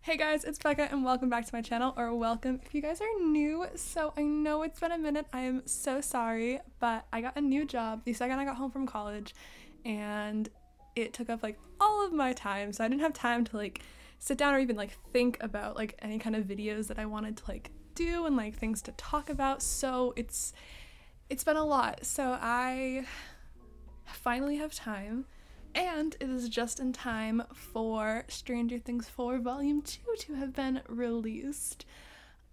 Hey guys, it's Becca and welcome back to my channel, or welcome if you guys are new. So I know it's been a minute, I am so sorry, but I got a new job the second I got home from college and it took up like all of my time, so I didn't have time to like sit down or even like think about like any kind of videos that I wanted to like do and like things to talk about. So it's been a lot. So I finally have time. And it is just in time for Stranger Things 4 Volume 2 to have been released.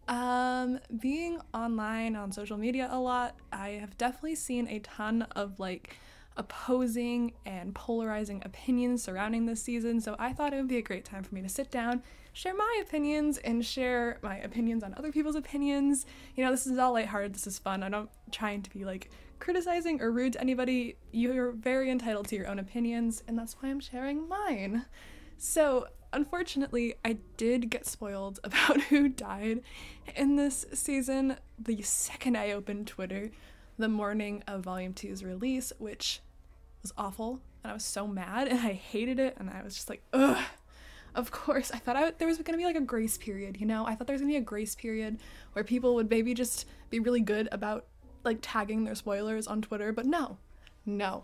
Being online on social media a lot, I have definitely seen a ton of like opposing and polarizing opinions surrounding this season, so I thought it would be a great time for me to sit down, share my opinions, and share my opinions on other people's opinions. You know, this is all lighthearted, this is fun. I'm not trying to be like criticizing or rude to anybody. You're very entitled to your own opinions, and that's why I'm sharing mine. So unfortunately, I did get spoiled about who died in this season the second I opened Twitter the morning of Volume 2's release, which was awful, and I was so mad and I hated it, and I was just like, ugh. Of course, I thought there was gonna be like a grace period, you know? I thought there was gonna be a grace period where people would maybe just be really good about like tagging their spoilers on Twitter, but no,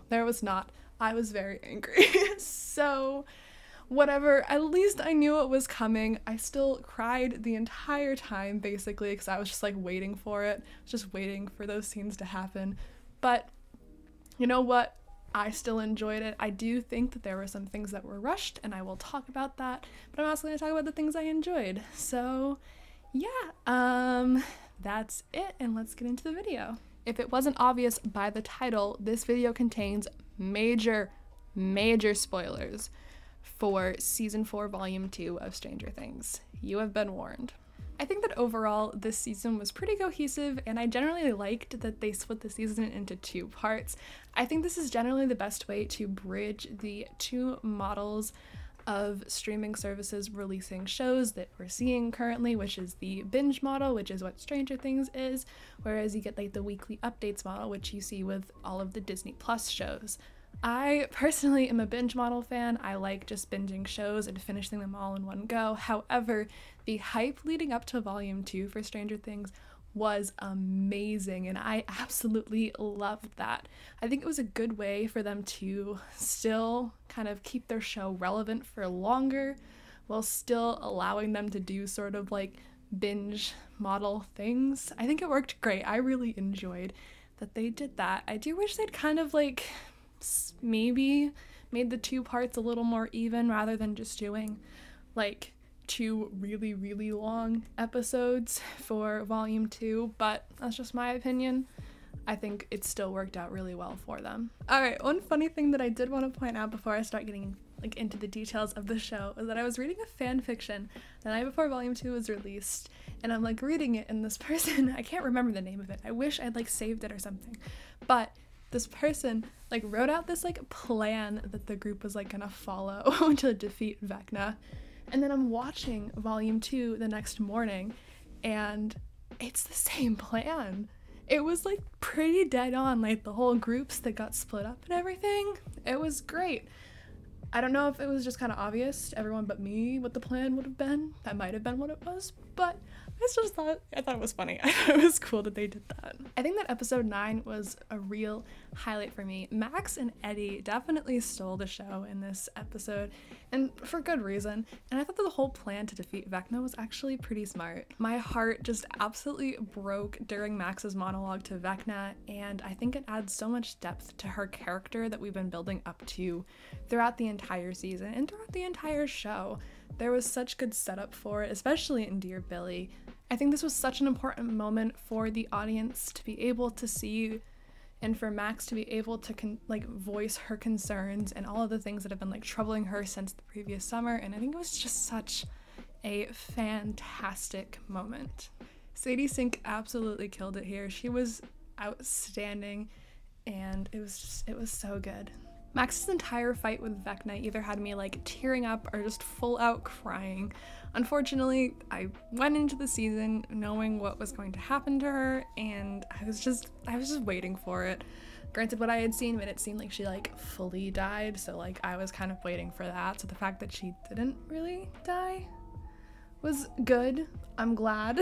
there was not. I was very angry. So whatever, at least I knew it was coming. I still cried the entire time basically because I was just like waiting for it, just waiting for those scenes to happen. But you know what? I still enjoyed it. I do think that there were some things that were rushed, and I will talk about that, but I'm also going to talk about the things I enjoyed. So yeah, that's it, and let's get into the video. If it wasn't obvious by the title, this video contains major spoilers for Season 4 Volume 2 of Stranger Things. You have been warned. I think that overall this season was pretty cohesive, and I generally liked that they split the season into two parts. I think this is generally the best way to bridge the two models of streaming services releasing shows that we're seeing currently, which is the binge model, which is what Stranger Things is, whereas you get like the weekly updates model, which you see with all of the Disney Plus shows. I personally am a binge model fan. I like just binging shows and finishing them all in one go. However, the hype leading up to Volume 2 for Stranger Things was amazing, and I absolutely loved that. I think it was a good way for them to still kind of keep their show relevant for longer while still allowing them to do sort of like binge model things. I think it worked great. I really enjoyed that they did that. I do wish they'd kind of like maybe made the two parts a little more even rather than just doing like two really long episodes for Volume 2, but that's just my opinion. I think it still worked out really well for them. Alright, one funny thing that I did want to point out before I start getting like into the details of the show is that I was reading a fan fiction the night before Volume 2 was released, and I'm like reading it, and this person, I can't remember the name of it, I wish I'd like saved it or something, but this person like wrote out this like plan that the group was like gonna follow to defeat Vecna. And then I'm watching Volume 2 the next morning, and it's the same plan. It was like pretty dead on, like the whole groups that got split up and everything. It was great. I don't know if it was just kind of obvious to everyone but me what the plan would have been. That might have been what it was, but I thought it was funny. I thought it was cool that they did that. I think that episode 9 was a real highlight for me. Max and Eddie definitely stole the show in this episode, and for good reason. And I thought that the whole plan to defeat Vecna was actually pretty smart. My heart just absolutely broke during Max's monologue to Vecna, and I think it adds so much depth to her character that we've been building up to throughout the entire season and throughout the entire show. There was such good setup for it, especially in Dear Billy. I think this was such an important moment for the audience to be able to see, and for Max to be able to voice her concerns and all of the things that have been like troubling her since the previous summer, and I think it was just such a fantastic moment. Sadie Sink absolutely killed it here. She was outstanding, and it was so good. Max's entire fight with Vecna either had me like tearing up or just full out crying. Unfortunately, I went into the season knowing what was going to happen to her, and I was just waiting for it. Granted, what I had seen made it seem like she like fully died, so like I was kind of waiting for that. So the fact that she didn't really die was good. I'm glad.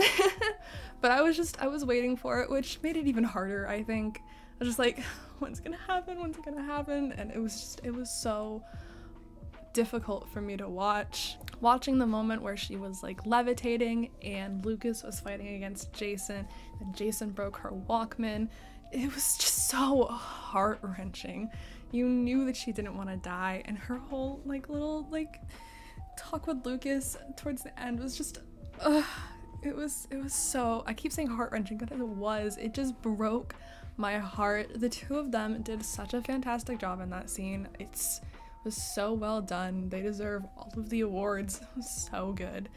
But I was waiting for it, which made it even harder, I think. I was just like, when's it gonna happen? When's it gonna happen? And it was so difficult for me to watch. Watching the moment where she was like levitating and Lucas was fighting against Jason and Jason broke her Walkman. It was just so heart-wrenching. You knew that she didn't want to die, and her whole like little like talk with Lucas towards the end was just it was so, I keep saying heart-wrenching, but it just broke my heart. The two of them did such a fantastic job in that scene. It was so well done. They deserve all of the awards. It was so good.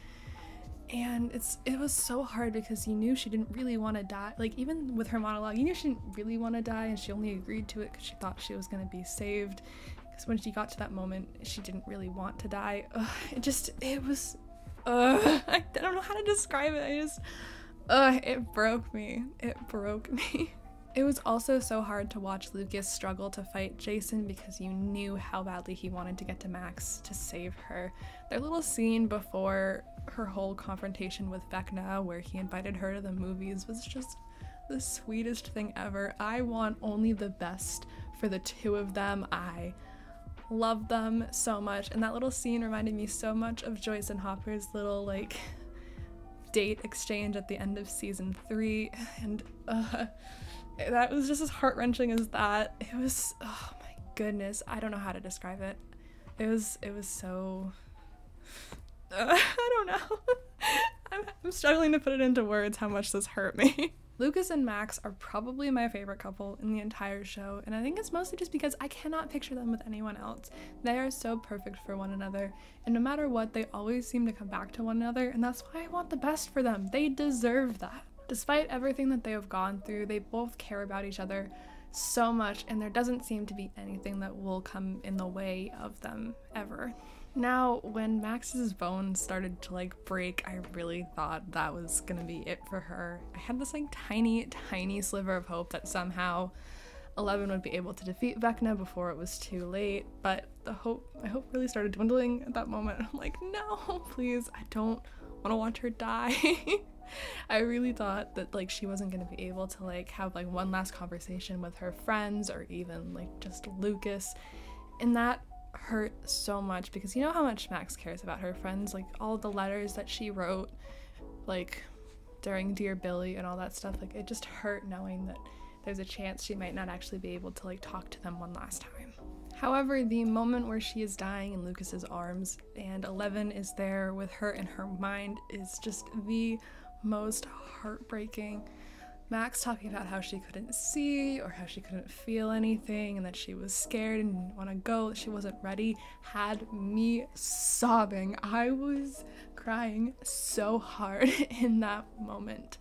And it was so hard because you knew she didn't really want to die. Like, even with her monologue, you knew she didn't really want to die, and she only agreed to it because she thought she was going to be saved. Because when she got to that moment, she didn't really want to die. I don't know how to describe it. It broke me. It broke me. It was also so hard to watch Lucas struggle to fight Jason because you knew how badly he wanted to get to Max to save her. Their little scene before her whole confrontation with Vecna, where he invited her to the movies, was just the sweetest thing ever. I want only the best for the two of them. I love them so much, and that little scene reminded me so much of Joyce and Hopper's little like date exchange at the end of season 3, and that was just as heart-wrenching as that. It was, oh my goodness, I don't know how to describe it. It was so I don't know. I'm struggling to put it into words how much this hurt me. Lucas and Max are probably my favorite couple in the entire show, and I think it's mostly just because I cannot picture them with anyone else. They are so perfect for one another, and no matter what, they always seem to come back to one another, and that's why I want the best for them. They deserve that. Despite everything that they have gone through, they both care about each other so much, and there doesn't seem to be anything that will come in the way of them ever. Now, when Max's bones started to like break, I really thought that was gonna be it for her. I had this like tiny sliver of hope that somehow 11 would be able to defeat Vecna before it was too late, but my hope really started dwindling at that moment. I'm like, no, please, I don't want to watch her die. I really thought that like she wasn't gonna be able to like have like one last conversation with her friends or even like just Lucas, and that hurt so much because you know how much Max cares about her friends, like all the letters that she wrote like during Dear Billy and all that stuff. Like, it just hurt knowing that there's a chance she might not actually be able to like talk to them one last time. However, the moment where she is dying in Lucas's arms and 11 is there with her in her mind is just the most heartbreaking. Max talking about how she couldn't see or how she couldn't feel anything and that she was scared and didn't want to go, that she wasn't ready, had me sobbing. I was crying so hard in that moment.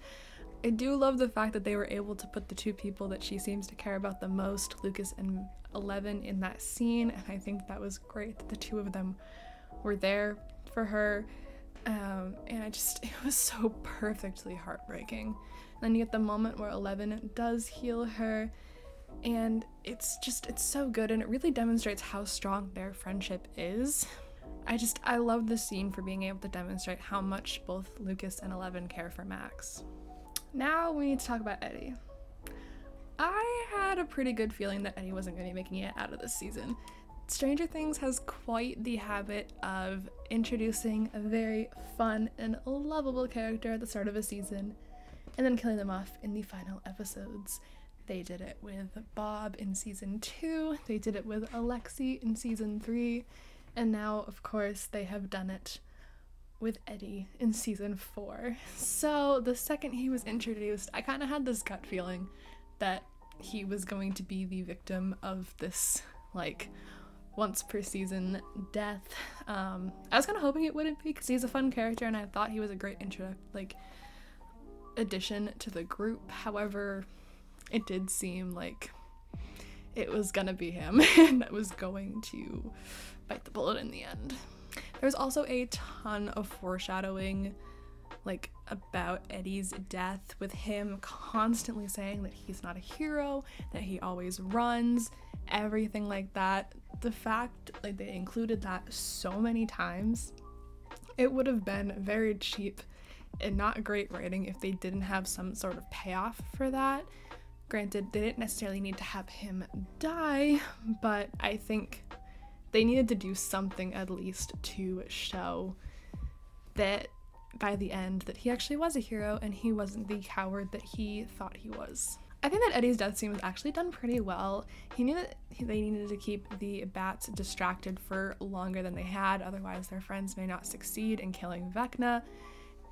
I do love the fact that they were able to put the two people that she seems to care about the most, Lucas and 11, in that scene, and I think that was great that the two of them were there for her. And it was so perfectly heartbreaking. Then you get the moment where 11 does heal her, and it's so good, and it really demonstrates how strong their friendship is. I love this scene for being able to demonstrate how much both Lucas and 11 care for Max. Now we need to talk about Eddie. I had a pretty good feeling that Eddie wasn't going to be making it out of this season. Stranger Things has quite the habit of introducing a very fun and lovable character at the start of a season and then killing them off in the final episodes. They did it with Bob in season 2, they did it with Alexi in season 3, and now, of course, they have done it with Eddie in season 4. So the second he was introduced, I kind of had this gut feeling that he was going to be the victim of this, like, once per season death. I was kind of hoping it wouldn't be because he's a fun character and I thought he was a great addition to the group. However, it did seem like it was gonna be him and that was going to bite the bullet in the end. There's also a ton of foreshadowing like about Eddie's death, with him constantly saying that he's not a hero, that he always runs, everything like that. The fact like they included that so many times, it would have been very cheap and not great writing if they didn't have some sort of payoff for that. Granted, they didn't necessarily need to have him die, but I think they needed to do something at least to show that by the end that he actually was a hero and he wasn't the coward that he thought he was. I think that Eddie's death scene was actually done pretty well. He knew that they needed to keep the bats distracted for longer than they had, otherwise their friends may not succeed in killing Vecna.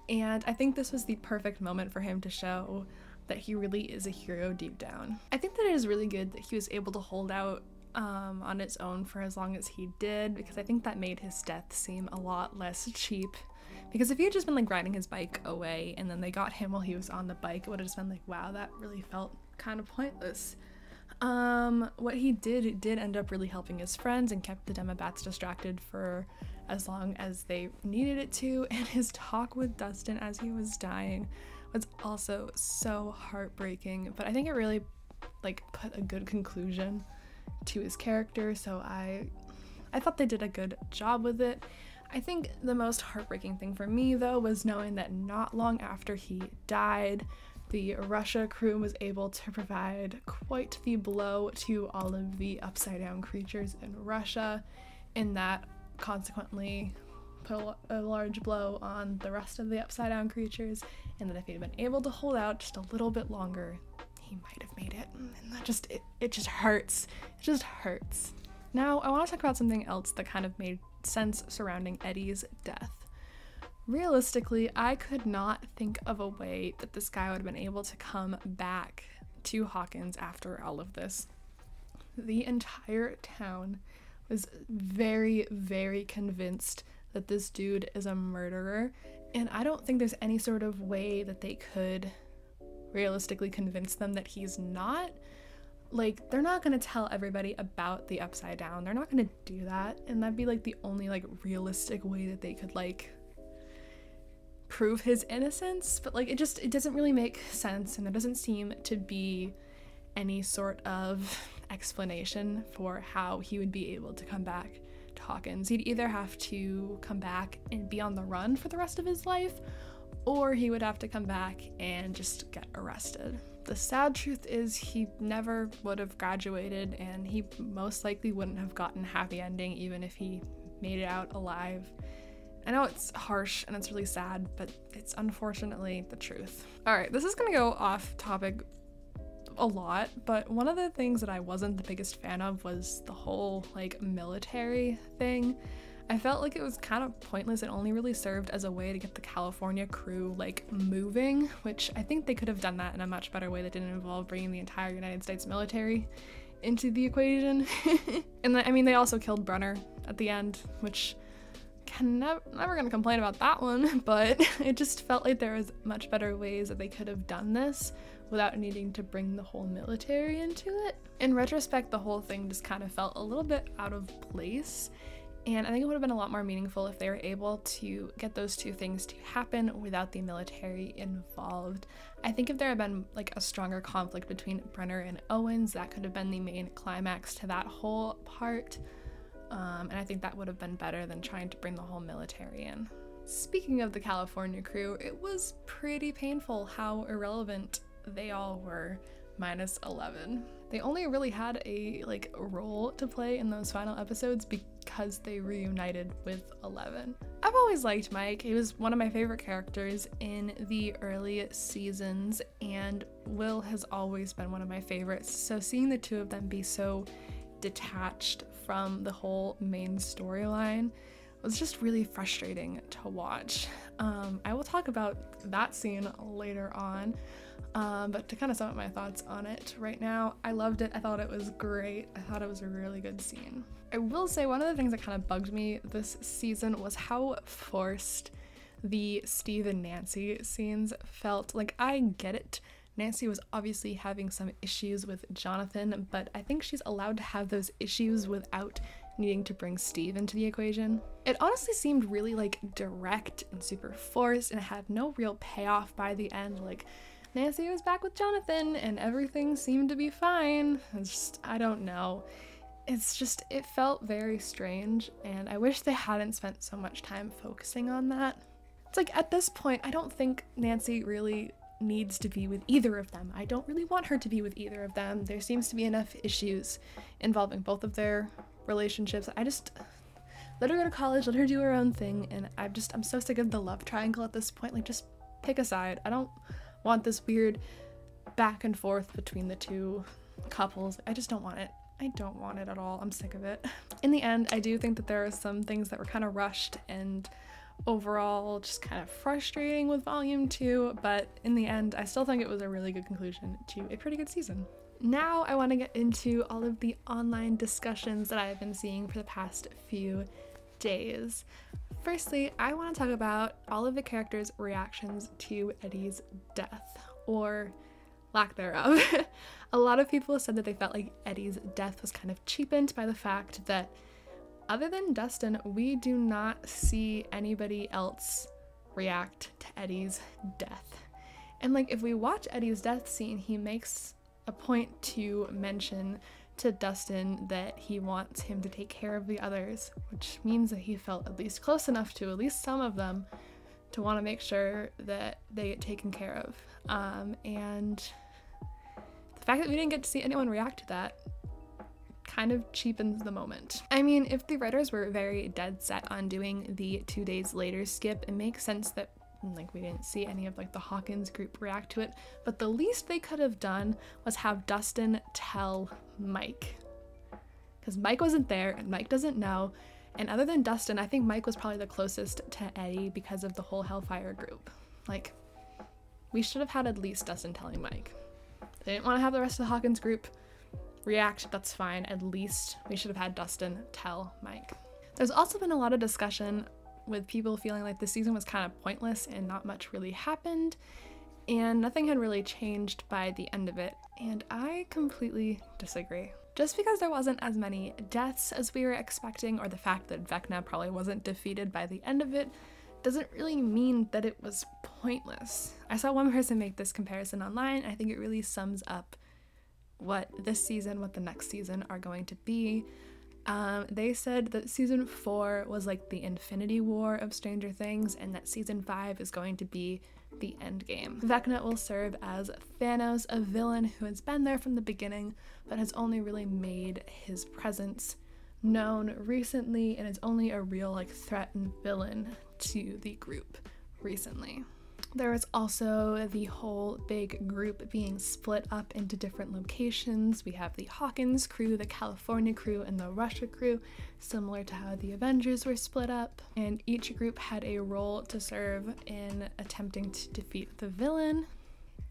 And I think this was the perfect moment for him to show that he really is a hero deep down. I think that it is really good that he was able to hold out on its own for as long as he did, because I think that made his death seem a lot less cheap. Because if he had just been like riding his bike away and then they got him while he was on the bike, it would have just been like, wow, that really felt kind of pointless. What he did end up really helping his friends and kept the Demobats distracted for as long as they needed it to, and his talk with Dustin as he was dying was also so heartbreaking, but I think it really like put a good conclusion to his character, so I thought they did a good job with it. I think the most heartbreaking thing for me though was knowing that not long after he died, the Russia crew was able to provide quite the blow to all of the upside down creatures in Russia, and that consequently put a large blow on the rest of the upside down creatures, and that if he had been able to hold out just a little bit longer, he might have made it. And that just it just hurts. It just hurts. Now I want to talk about something else that kind of made sense surrounding Eddie's death. Realistically, I could not think of a way that this guy would have been able to come back to Hawkins after all of this. The entire town was very, very convinced that this dude is a murderer, and I don't think there's any sort of way that they could realistically convince them that he's not. Like, they're not gonna tell everybody about the Upside Down. They're not gonna do that, and that'd be like the only like realistic way that they could like prove his innocence. But like it doesn't really make sense, and there doesn't seem to be any sort of explanation for how he would be able to come back to Hawkins. He'd either have to come back and be on the run for the rest of his life, or he would have to come back and just get arrested. The sad truth is he never would have graduated, and he most likely wouldn't have gotten a happy ending even if he made it out alive. I know it's harsh and it's really sad, but it's unfortunately the truth. Alright, this is gonna go off topic a lot, but one of the things that I wasn't the biggest fan of was the whole like military thing. I felt like it was kind of pointless. It only really served as a way to get the California crew like moving, which I think they could have done that in a much better way that didn't involve bringing the entire United States military into the equation. And I mean, they also killed Brenner at the end, which never gonna complain about that one, but it just felt like there was much better ways that they could have done this without needing to bring the whole military into it. In retrospect, the whole thing just kind of felt a little bit out of place, and I think it would have been a lot more meaningful if they were able to get those two things to happen without the military involved. I think if there had been like a stronger conflict between Brenner and Owens, that could have been the main climax to that whole part. And I think that would have been better than trying to bring the whole military in. Speaking of the California crew, it was pretty painful how irrelevant they all were, minus 11. They only really had a role to play in those final episodes because they reunited with 11. I've always liked Mike. He was one of my favorite characters in the early seasons, and Will has always been one of my favorites. So seeing the two of them be so detached from the whole main storyline was just really frustrating to watch. I will talk about that scene later on, but to kind of sum up my thoughts on it right now, I loved it. I thought it was great. I thought it was a really good scene. I will say one of the things that kind of bugged me this season was how forced the Steve and Nancy scenes felt. Like, I get it. Nancy was obviously having some issues with Jonathan, but I think she's allowed to have those issues without needing to bring Steve into the equation. It honestly seemed really like direct and super forced, and it had no real payoff by the end. Like, Nancy was back with Jonathan and everything seemed to be fine. It's just, I don't know. It's just, it felt very strange, and I wish they hadn't spent so much time focusing on that. It's like, at this point, I don't think Nancy really needs to be with either of them. I don't really want her to be with either of them. There seems to be enough issues involving both of their relationships. I just, let her go to college, let her do her own thing, and I'm so sick of the love triangle at this point. Like, just pick a side. I don't want this weird back and forth between the two couples. I just don't want it. I don't want it at all. I'm sick of it. In the end, I do think that there are some things that were kind of rushed and overall just kind of frustrating with volume 2, but in the end, I still think it was a really good conclusion to a pretty good season. Now I want to get into all of the online discussions that I've been seeing for the past few days. Firstly, I want to talk about all of the characters' reactions to Eddie's death, or lack thereof. A lot of people said that they felt like Eddie's death was kind of cheapened by the fact that other than Dustin, we do not see anybody else react to Eddie's death. And like, if we watch Eddie's death scene, he makes a point to mention to Dustin that he wants him to take care of the others, which means that he felt at least close enough to at least some of them to want to make sure that they get taken care of. And the fact that we didn't get to see anyone react to that kind of cheapens the moment. I mean, if the writers were very dead set on doing the 2 days later skip, it makes sense that like we didn't see any of like the Hawkins group react to it, but the least they could have done was have Dustin tell Mike, because Mike wasn't there and Mike doesn't know, and other than Dustin, I think Mike was probably the closest to Eddie because of the whole Hellfire group. Like, we should have had at least Dustin telling Mike. They didn't want to have the rest of the Hawkins group react, that's fine. At least we should have had Dustin tell Mike. There's also been a lot of discussion with people feeling like the season was kind of pointless and not much really happened, and nothing had really changed by the end of it, and I completely disagree. Just because there wasn't as many deaths as we were expecting, or the fact that Vecna probably wasn't defeated by the end of it, doesn't really mean that it was pointless. I saw one person make this comparison online, and I think it really sums up what this season, what the next season are going to be. They said that season 4 was like the Infinity War of Stranger Things, and that season 5 is going to be the endgame. Vecna will serve as Thanos, a villain who has been there from the beginning, but has only really made his presence known recently, and is only a real like threat and villain to the group recently. There was also the whole big group being split up into different locations. We have the Hawkins crew, the California crew, and the Russia crew, similar to how the Avengers were split up. And each group had a role to serve in attempting to defeat the villain.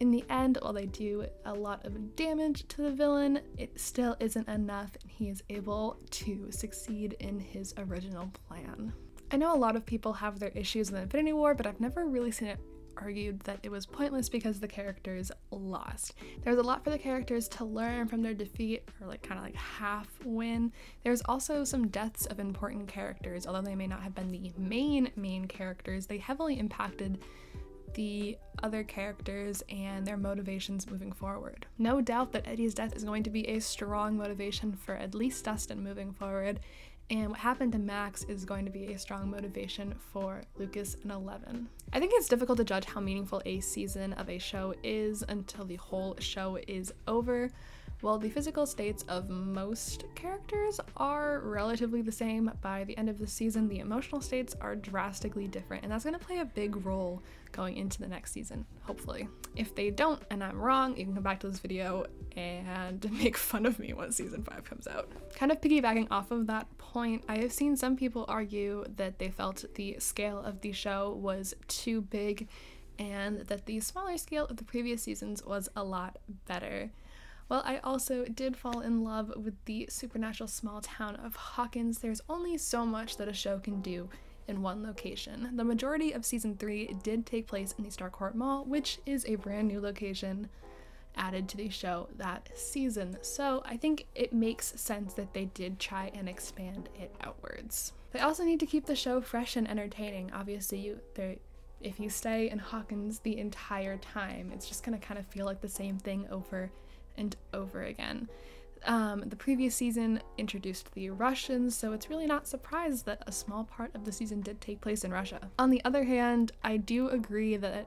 In the end, while they do a lot of damage to the villain, it still isn't enough, and he is able to succeed in his original plan. I know a lot of people have their issues with Infinity War, but I've never really seen it argued that it was pointless because the characters lost. There's a lot for the characters to learn from their defeat, or like kind of like half win. There's also some deaths of important characters. Although they may not have been the main characters, they heavily impacted the other characters and their motivations moving forward. No doubt that Eddie's death is going to be a strong motivation for at least Dustin moving forward, and what happened to Max is going to be a strong motivation for Lucas and Eleven. I think it's difficult to judge how meaningful a season of a show is until the whole show is over. While the physical states of most characters are relatively the same, by the end of the season, the emotional states are drastically different, and that's going to play a big role going into the next season, hopefully. If they don't, and I'm wrong, you can come back to this video and make fun of me once season 5 comes out. Kind of piggybacking off of that point, I have seen some people argue that they felt the scale of the show was too big, and that the smaller scale of the previous seasons was a lot better. Well, I also did fall in love with the supernatural small town of Hawkins. There's only so much that a show can do in one location. The majority of season 3 did take place in the Starcourt Mall, which is a brand new location, added to the show that season. So I think it makes sense that they did try and expand it outwards. They also need to keep the show fresh and entertaining. Obviously, if you stay in Hawkins the entire time, it's just gonna kind of feel like the same thing over and over again. The previous season introduced the Russians, so it's really not surprised that a small part of the season did take place in Russia. On the other hand, I do agree that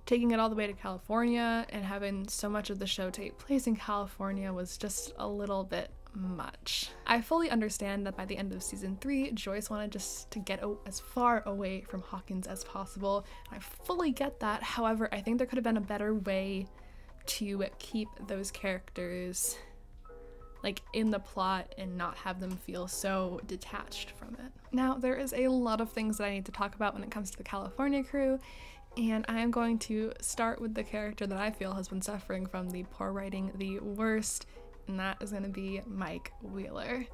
taking it all the way to California and having so much of the show take place in California was just a little bit much. I fully understand that by the end of season 3, Joyce wanted just to get as far away from Hawkins as possible. I fully get that. However, I think there could have been a better way to keep those characters like in the plot and not have them feel so detached from it. Now, there is a lot of things that I need to talk about when it comes to the California crew, and I am going to start with the character that I feel has been suffering from the poor writing the worst, and that is going to be Mike Wheeler.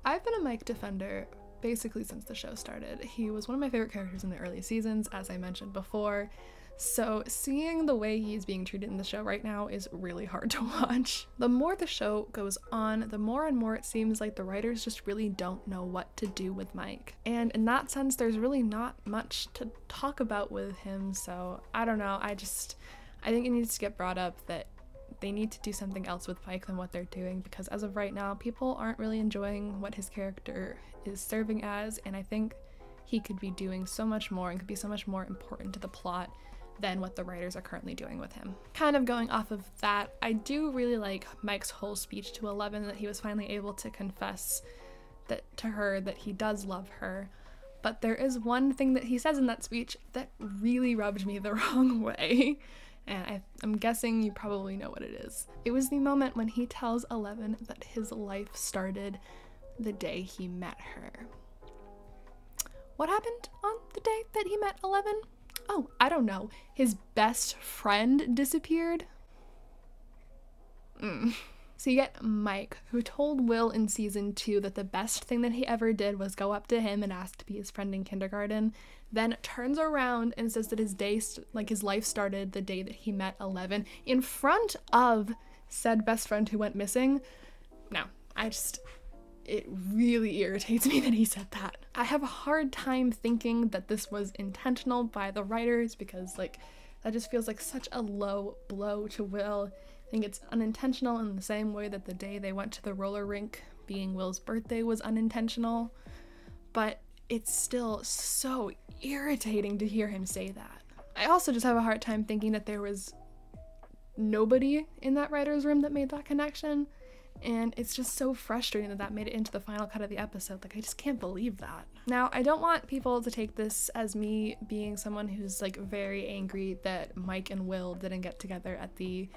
I've been a Mike defender basically since the show started. He was one of my favorite characters in the early seasons, as I mentioned before. So seeing the way he's being treated in the show right now is really hard to watch. The more the show goes on, the more and more it seems like the writers just really don't know what to do with Mike. And in that sense, there's really not much to talk about with him, so I don't know, I think it needs to get brought up that they need to do something else with Mike than what they're doing, because as of right now, people aren't really enjoying what his character is serving as, and I think he could be doing so much more and could be so much more important to the plot than what the writers are currently doing with him. Kind of going off of that, I do really like Mike's whole speech to Eleven, that he was finally able to confess to her that he does love her. But there is one thing that he says in that speech that really rubbed me the wrong way. And I'm guessing you probably know what it is. It was the moment when he tells Eleven that his life started the day he met her. What happened on the day that he met Eleven? Oh, I don't know. His best friend disappeared? So you get Mike, who told Will in season 2 that the best thing that he ever did was go up to him and ask to be his friend in kindergarten, then turns around and says that his life started the day that he met Eleven in front of said best friend who went missing. No, it really irritates me that he said that. I have a hard time thinking that this was intentional by the writers, because that just feels like such a low blow to Will. I think it's unintentional in the same way that the day they went to the roller rink being Will's birthday was unintentional, but it's still so irritating to hear him say that. I also just have a hard time thinking that there was nobody in that writer's room that made that connection. And it's just so frustrating that made it into the final cut of the episode. I just can't believe that. Now, I don't want people to take this as me being someone who's very angry that Mike and Will didn't get together at the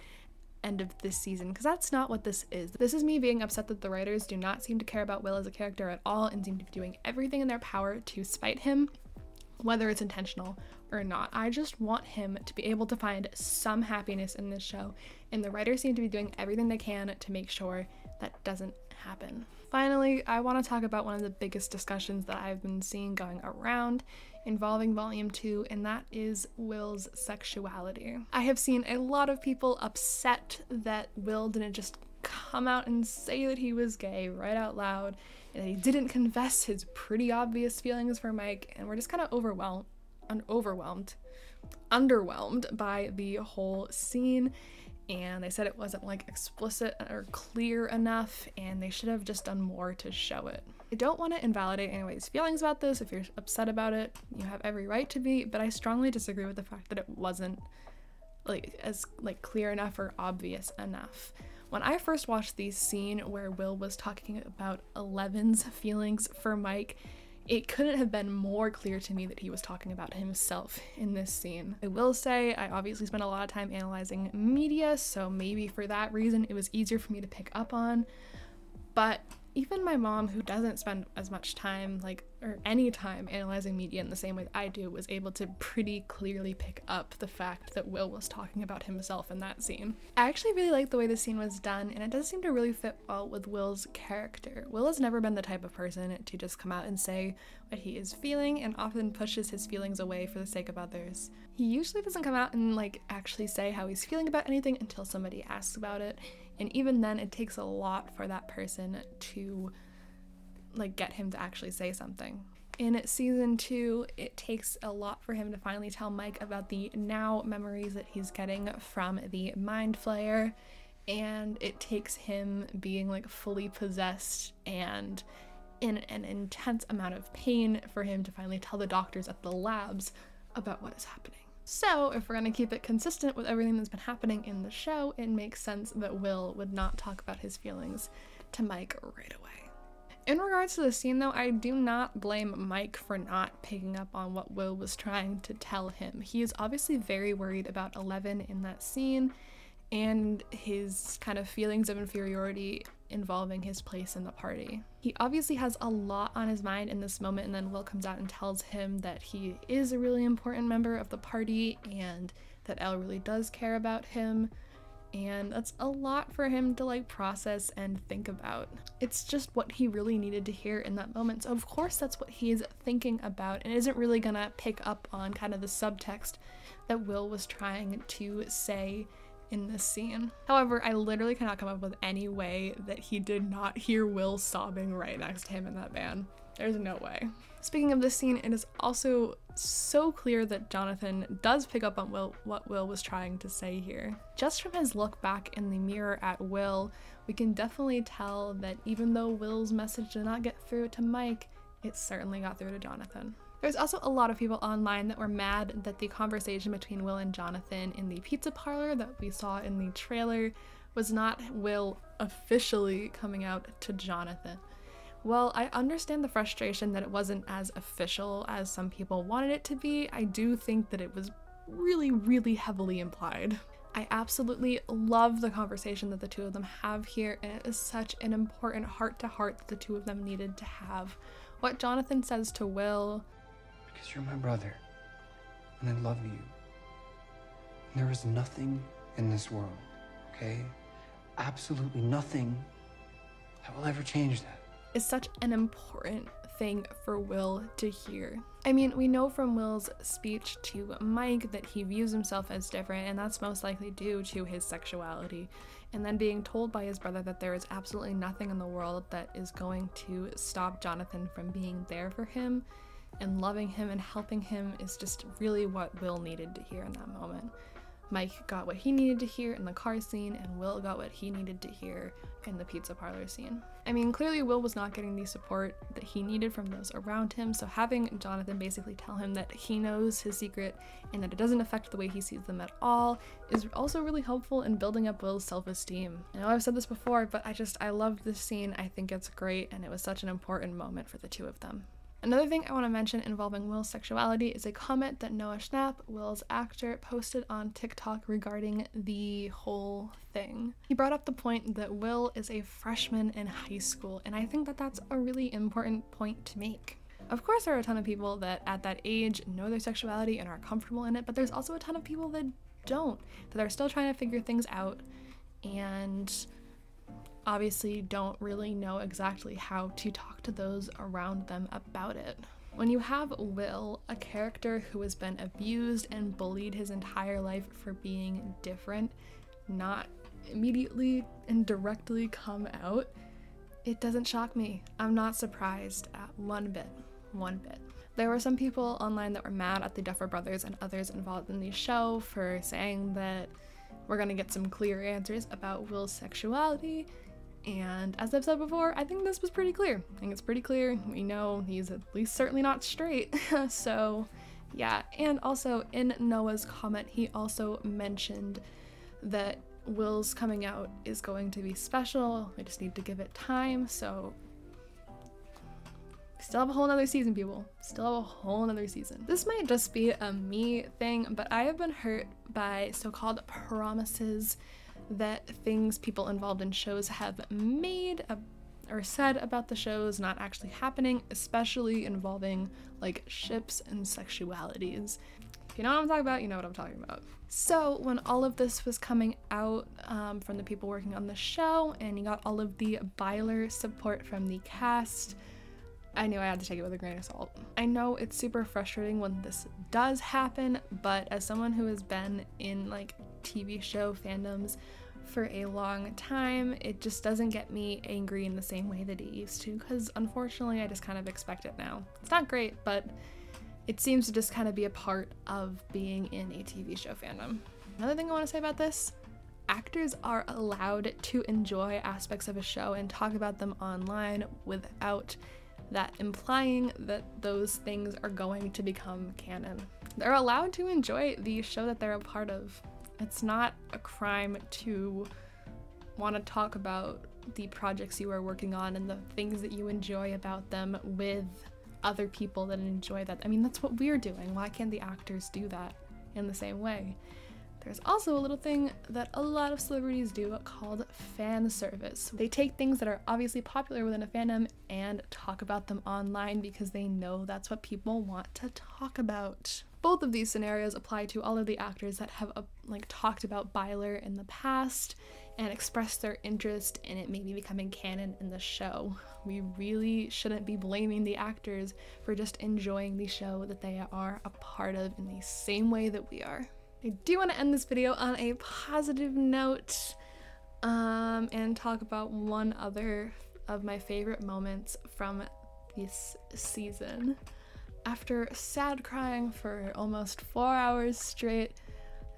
end of this season, because that's not what this is. This is me being upset that the writers do not seem to care about Will as a character at all and seem to be doing everything in their power to spite him, whether it's intentional or not. I just want him to be able to find some happiness in this show, and the writers seem to be doing everything they can to make sure that doesn't happen. Finally, I want to talk about one of the biggest discussions that I've been seeing going around involving Volume 2, and that is Will's sexuality. I have seen a lot of people upset that Will didn't just come out and say that he was gay right out loud, and he didn't confess his pretty obvious feelings for Mike, and we're just kind of underwhelmed by the whole scene. And they said it wasn't explicit or clear enough, and they should have just done more to show it. I don't want to invalidate anybody's feelings about this. If you're upset about it, you have every right to be, but I strongly disagree with the fact that it wasn't as clear enough or obvious enough. When I first watched the scene where Will was talking about Eleven's feelings for Mike, it couldn't have been more clear to me that he was talking about himself in this scene. I will say I obviously spent a lot of time analyzing media, so maybe for that reason it was easier for me to pick up on, but Even my mom, who doesn't spend as much time, or any time analyzing media in the same way that I do, was able to pretty clearly pick up the fact that Will was talking about himself in that scene. I actually really like the way the scene was done, and it does seem to really fit well with Will's character. Will has never been the type of person to just come out and say what he is feeling, and often pushes his feelings away for the sake of others. He usually doesn't come out and actually say how he's feeling about anything until somebody asks about it, and even then it takes a lot for that person to get him to actually say something. In season 2, it takes a lot for him to finally tell Mike about the now memories that he's getting from the Mind Flayer, and it takes him being fully possessed and in an intense amount of pain for him to finally tell the doctors at the labs about what is happening. So if we're going to keep it consistent with everything that's been happening in the show, it makes sense that Will would not talk about his feelings to Mike right away. In regards to the scene though, I do not blame Mike for not picking up on what Will was trying to tell him. He is obviously very worried about Eleven in that scene and his kind of feelings of inferiority involving his place in the party. He obviously has a lot on his mind in this moment, and then Will comes out and tells him that he is a really important member of the party and that Elle really does care about him, and that's a lot for him to process and think about. It's just what he really needed to hear in that moment, so of course that's what he's thinking about, and isn't really gonna pick up on kind of the subtext that Will was trying to say in this scene. However, I literally cannot come up with any way that he did not hear Will sobbing right next to him in that van. There's no way. Speaking of this scene, it is also so clear that Jonathan does pick up on what Will was trying to say here. Just from his look back in the mirror at Will, we can definitely tell that even though Will's message did not get through to Mike, it certainly got through to Jonathan. There's also a lot of people online that were mad that the conversation between Will and Jonathan in the pizza parlor that we saw in the trailer was not Will officially coming out to Jonathan. Well, I understand the frustration that it wasn't as official as some people wanted it to be. I do think that it was really, really heavily implied. I absolutely love the conversation that the two of them have here, and it is such an important heart-to-heart that the two of them needed to have. What Jonathan says to Will: because you're my brother, and I love you. And there is nothing in this world, okay? Absolutely nothing that will ever change that. Is such an important thing for Will to hear. I mean, we know from Will's speech to Mike that he views himself as different, and that's most likely due to his sexuality. And then being told by his brother that there is absolutely nothing in the world that is going to stop Jonathan from being there for him and loving him and helping him is just really what Will needed to hear in that moment. Mike got what he needed to hear in the car scene, and Will got what he needed to hear in the pizza parlor scene. I mean, clearly Will was not getting the support that he needed from those around him, so having Jonathan basically tell him that he knows his secret and that it doesn't affect the way he sees them at all is also really helpful in building up Will's self-esteem. I know I've said this before, but I love this scene. I think it's great, and it was such an important moment for the two of them. Another thing I want to mention involving Will's sexuality is a comment that Noah Schnapp, Will's actor, posted on TikTok regarding the whole thing. He brought up the point that Will is a freshman in high school, and I think that that's a really important point to make. Of course, there are a ton of people that at that age know their sexuality and are comfortable in it, but there's also a ton of people that don't, that are still trying to figure things out and obviously don't really know exactly how to talk to those around them about it. When you have Will, a character who has been abused and bullied his entire life for being different, not immediately and directly come out, it doesn't shock me. I'm not surprised at one bit. There were some people online that were mad at the Duffer Brothers and others involved in the show for saying that we're gonna get some clear answers about Will's sexuality. And as I've said before, I think this was pretty clear. I think it's pretty clear. We know he's at least certainly not straight. So yeah, and also in Noah's comment, he also mentioned that Will's coming out is going to be special. We just need to give it time. So still have a whole nother season, people. Still have a whole nother season. This might just be a me thing, but I have been hurt by so-called promises that things people involved in shows have made or said about the shows not actually happening, especially involving like ships and sexualities. If you know what I'm talking about, you know what I'm talking about. So when all of this was coming out from the people working on the show, and you got all of the Byler support from the cast, I knew I had to take it with a grain of salt. I know it's super frustrating when this does happen, but as someone who has been in like TV show fandoms for a long time, it just doesn't get me angry in the same way that it used to, because unfortunately I just kind of expect it now. It's not great, but it seems to just kind of be a part of being in a TV show fandom. Another thing I want to say about this, actors are allowed to enjoy aspects of a show and talk about them online without that implying that those things are going to become canon. They're allowed to enjoy the show that they're a part of. It's not a crime to want to talk about the projects you are working on and the things that you enjoy about them with other people that enjoy that. I mean, that's what we're doing. Why can't the actors do that in the same way? There's also a little thing that a lot of celebrities do called fan service. They take things that are obviously popular within a fandom and talk about them online because they know that's what people want to talk about. Both of these scenarios apply to all of the actors that have talked about Byler in the past and expressed their interest in it maybe becoming canon in the show. We really shouldn't be blaming the actors for just enjoying the show that they are a part of in the same way that we are. I do want to end this video on a positive note and talk about one other of my favorite moments from this season. After sad crying for almost 4 hours straight,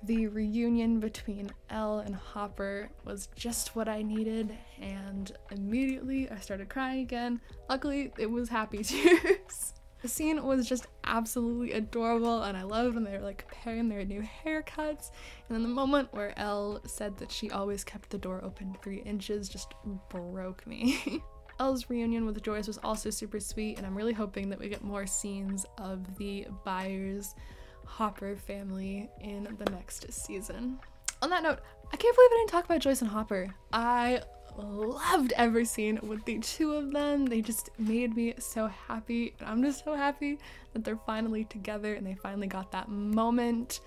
the reunion between Elle and Hopper was just what I needed, and immediately I started crying again. Luckily, it was happy tears. The scene was just absolutely adorable, and I loved when they were like comparing their new haircuts, and then the moment where Elle said that she always kept the door open 3 inches just broke me. Elle's reunion with Joyce was also super sweet, and I'm really hoping that we get more scenes of the Byers Hopper family in the next season. On that note, I can't believe I didn't talk about Joyce and Hopper. I loved every scene with the 2 of them. They just made me so happy, and I'm just so happy that they're finally together and they finally got that moment.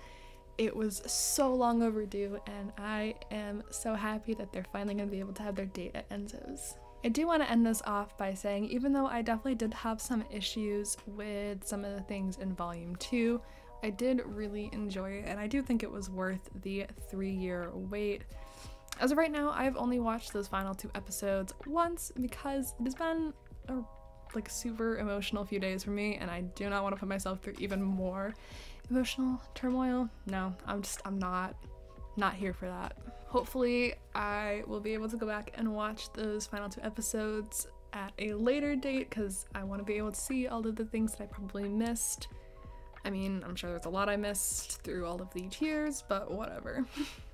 It was so long overdue, and I am so happy that they're finally going to be able to have their date at Enzo's. I do want to end this off by saying, even though I definitely did have some issues with some of the things in Volume 2, I did really enjoy it, and I do think it was worth the 3-year wait. As of right now, I've only watched those final 2 episodes once because it has been a super emotional few days for me, and I do not want to put myself through even more emotional turmoil. No, I'm not here for that. Hopefully I will be able to go back and watch those final 2 episodes at a later date because I want to be able to see all of the things that I probably missed. I mean, I'm sure there's a lot I missed through all of the tears, but whatever.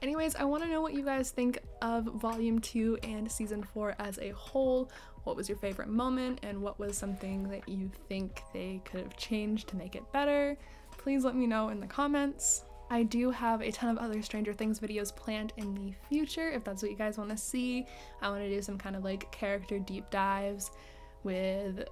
Anyways, I want to know what you guys think of Volume 2 and Season 4 as a whole. What was your favorite moment, and what was something that you think they could have changed to make it better? Please let me know in the comments. I do have a ton of other Stranger Things videos planned in the future if that's what you guys want to see. I want to do some kind of character deep dives with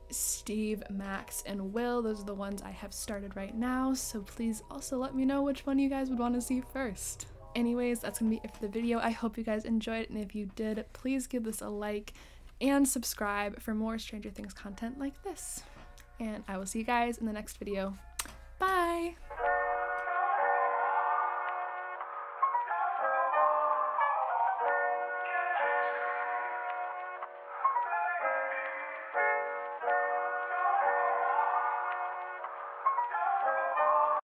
Steve, Max, and Will. Those are the ones I have started right now, so please also let me know which one you guys would want to see first. Anyways, that's gonna be it for the video. I hope you guys enjoyed it, and if you did, please give this a like and subscribe for more Stranger Things content like this. And I will see you guys in the next video. Bye!